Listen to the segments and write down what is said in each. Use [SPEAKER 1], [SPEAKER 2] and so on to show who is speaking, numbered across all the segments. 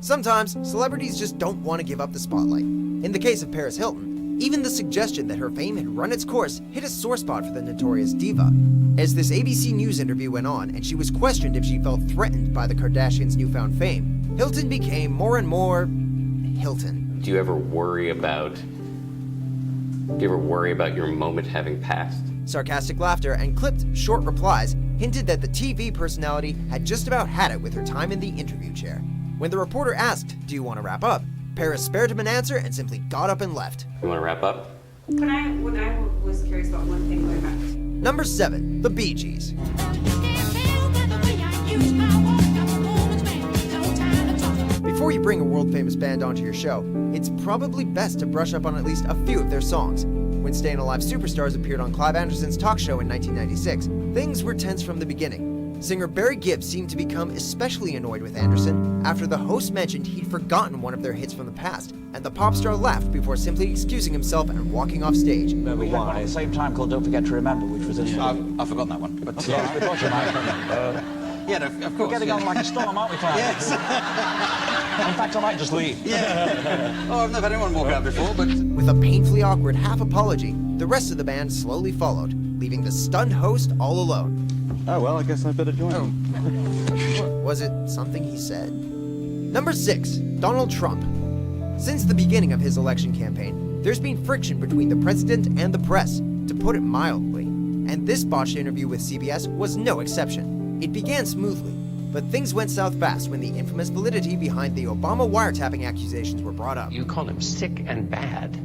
[SPEAKER 1] Sometimes, celebrities just don't want to give up the spotlight. In the case of Paris Hilton, even the suggestion that her fame had run its course hit a sore spot for the notorious diva. As this ABC News interview went on and she was questioned if she felt threatened by the Kardashians' newfound fame, Hilton became more and more Hilton.
[SPEAKER 2] Do you ever worry about your moment having passed?
[SPEAKER 1] Sarcastic laughter and clipped, short replies hinted that the TV personality had just about had it with her time in the interview chair. When the reporter asked, "Do you want to wrap up?" Paris spared him an answer and simply got up and left.
[SPEAKER 2] You want to wrap up?
[SPEAKER 3] I was curious about one thing going back.
[SPEAKER 1] Number 7, the Bee Gees. Before you bring a world-famous band onto your show, it's probably best to brush up on at least a few of their songs. When Staying Alive Superstars appeared on Clive Anderson's talk show in 1996, things were tense from the beginning. Singer Barry Gibb seemed to become especially annoyed with Anderson after the host mentioned he'd forgotten one of their hits from the past, and the pop star laughed before simply excusing himself and walking off stage.
[SPEAKER 4] We had one at the same time called Don't Forget to Remember, which was I've forgotten that one. But yes, because you might. Yeah, of course. We're getting on like a storm, aren't we, Clive? Yes. In fact, I might just leave. Yeah. Oh, I've never had anyone walk out before, but...
[SPEAKER 1] With a painfully awkward half-apology, the rest of the band slowly followed, leaving the stunned host all alone.
[SPEAKER 5] Oh, well, I guess I better join them.
[SPEAKER 1] Was it something he said? Number 6, Donald Trump. Since the beginning of his election campaign, there's been friction between the president and the press, to put it mildly. And this botched interview with CBS was no exception. It began smoothly, but things went south fast when the infamous validity behind the Obama wiretapping accusations were brought up.
[SPEAKER 2] You call him sick and bad.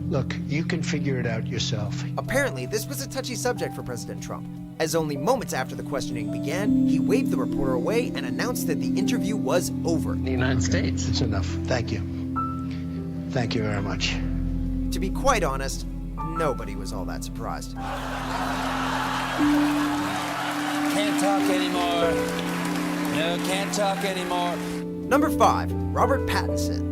[SPEAKER 6] Look, you can figure it out yourself.
[SPEAKER 1] Apparently, this was a touchy subject for President Trump, as only moments after the questioning began, he waved the reporter away and announced that the interview was over.
[SPEAKER 2] The United States.
[SPEAKER 6] It's enough. Thank you. Thank you very much.
[SPEAKER 1] To be quite honest, nobody was all that surprised.
[SPEAKER 7] Can't talk anymore. No, can't talk anymore.
[SPEAKER 1] Number 5, Robert Pattinson.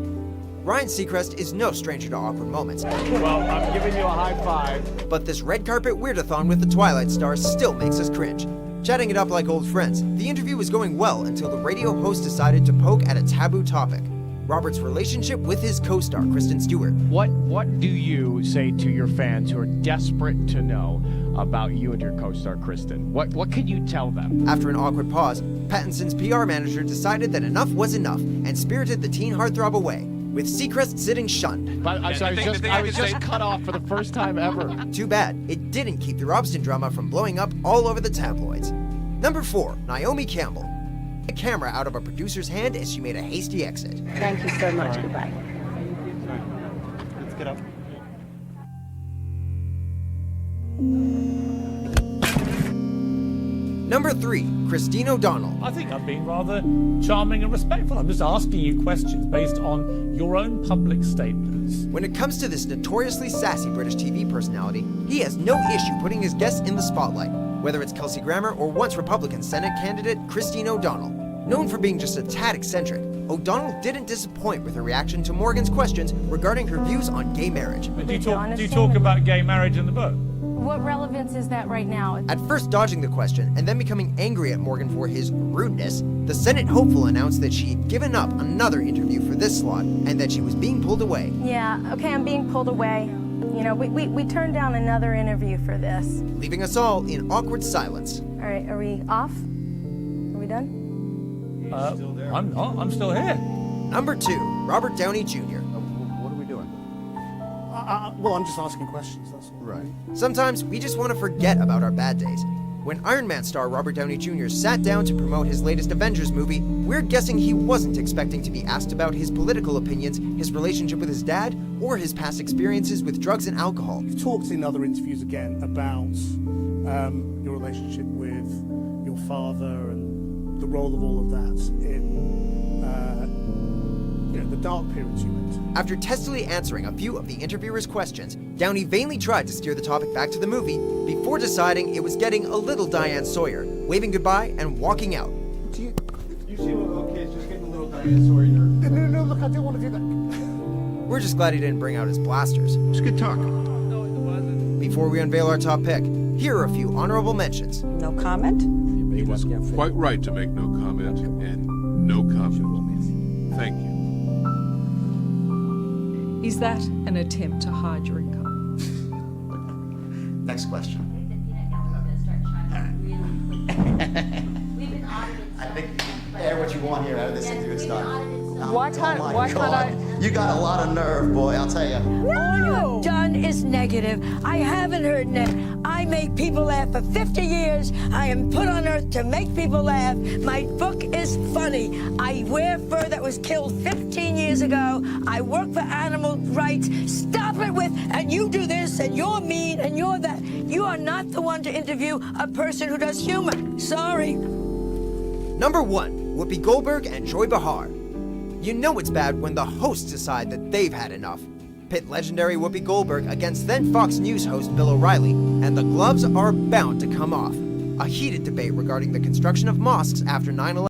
[SPEAKER 1] Ryan Seacrest is no stranger to awkward moments.
[SPEAKER 5] Well, I'm giving you a high five.
[SPEAKER 1] But this red carpet weirdathon with the Twilight stars still makes us cringe. Chatting it up like old friends, the interview was going well until the radio host decided to poke at a taboo topic: Robert's relationship with his co-star, Kristen Stewart.
[SPEAKER 8] What do you say to your fans who are desperate to know about you and your co-star, Kristen? What can you tell them?
[SPEAKER 1] After an awkward pause, Pattinson's PR manager decided that enough was enough and spirited the teen heartthrob away, with Seacrest sitting shunned.
[SPEAKER 8] But I was just cut off for the first time ever.
[SPEAKER 1] Too bad, it didn't keep the Robson drama from blowing up all over the tabloids. Number 4, Naomi Campbell. A camera out of a producer's hand as she made a hasty exit.
[SPEAKER 3] Thank you so much. Goodbye.
[SPEAKER 5] Let's get up.
[SPEAKER 1] Number 3, Christine O'Donnell.
[SPEAKER 9] I think I'm being rather charming and respectful. I'm just asking you questions based on your own public statements.
[SPEAKER 1] When it comes to this notoriously sassy British TV personality, he has no issue putting his guests in the spotlight, whether it's Kelsey Grammer or once Republican Senate candidate Christine O'Donnell. Known for being just a tad eccentric, O'Donnell didn't disappoint with her reaction to Morgan's questions regarding her views on gay marriage.
[SPEAKER 9] Do you talk about gay marriage in the book?
[SPEAKER 3] What relevance is that right now?
[SPEAKER 1] At first dodging the question and then becoming angry at Morgan for his rudeness, the Senate hopeful announced that she'd given up another interview for this slot and that she was being pulled away.
[SPEAKER 3] Yeah, okay, I'm being pulled away. You know, we turned down another interview for this.
[SPEAKER 1] Leaving us all in awkward silence.
[SPEAKER 3] All right, are we off? Are we done?
[SPEAKER 9] I'm not. I'm still here.
[SPEAKER 1] Number 2, Robert Downey Jr.
[SPEAKER 5] What are we doing? Well, I'm just asking questions, that's all. Right.
[SPEAKER 1] Sometimes we just want to forget about our bad days. When Iron Man star Robert Downey Jr. sat down to promote his latest Avengers movie, we're guessing he wasn't expecting to be asked about his political opinions, his relationship with his dad, or his past experiences with drugs and alcohol.
[SPEAKER 5] You've talked in other interviews again about your relationship with your father and the role of all of that in the dark periods you went to.
[SPEAKER 1] After testily answering a few of the interviewer's questions, Downey vainly tried to steer the topic back to the movie before deciding it was getting a little Diane Sawyer, waving goodbye and walking out.
[SPEAKER 5] You seem okay, it's just getting a little Diane Sawyer. No, look, I don't want to do that.
[SPEAKER 1] We're just glad he didn't bring out his blasters.
[SPEAKER 6] It's good talk.
[SPEAKER 7] No, it wasn't.
[SPEAKER 1] Before we unveil our top pick, here are a few honorable mentions.
[SPEAKER 3] No comment?
[SPEAKER 10] It was quite right to make no comment, and no comment. Thank you.
[SPEAKER 11] Is that an attempt to hide your income?
[SPEAKER 12] Next question. I think you can air what you want here out of this interview. It's done.
[SPEAKER 11] Why can't I?
[SPEAKER 12] You got a lot of nerve, boy, I'll tell you.
[SPEAKER 13] All you've done is negative. I haven't heard that. I make people laugh for 50 years. I am put on earth to make people laugh. My book is funny. I wear fur that was killed 15 years ago. I work for animal rights. Stop it with, and you do this, and you're mean, and you're that. You are not the one to interview a person who does humor. Sorry.
[SPEAKER 1] Number 1, Whoopi Goldberg and Joy Behar. You know it's bad when the hosts decide that they've had enough. Pit legendary Whoopi Goldberg against then Fox News host Bill O'Reilly, and the gloves are bound to come off. A heated debate regarding the construction of mosques after 9/11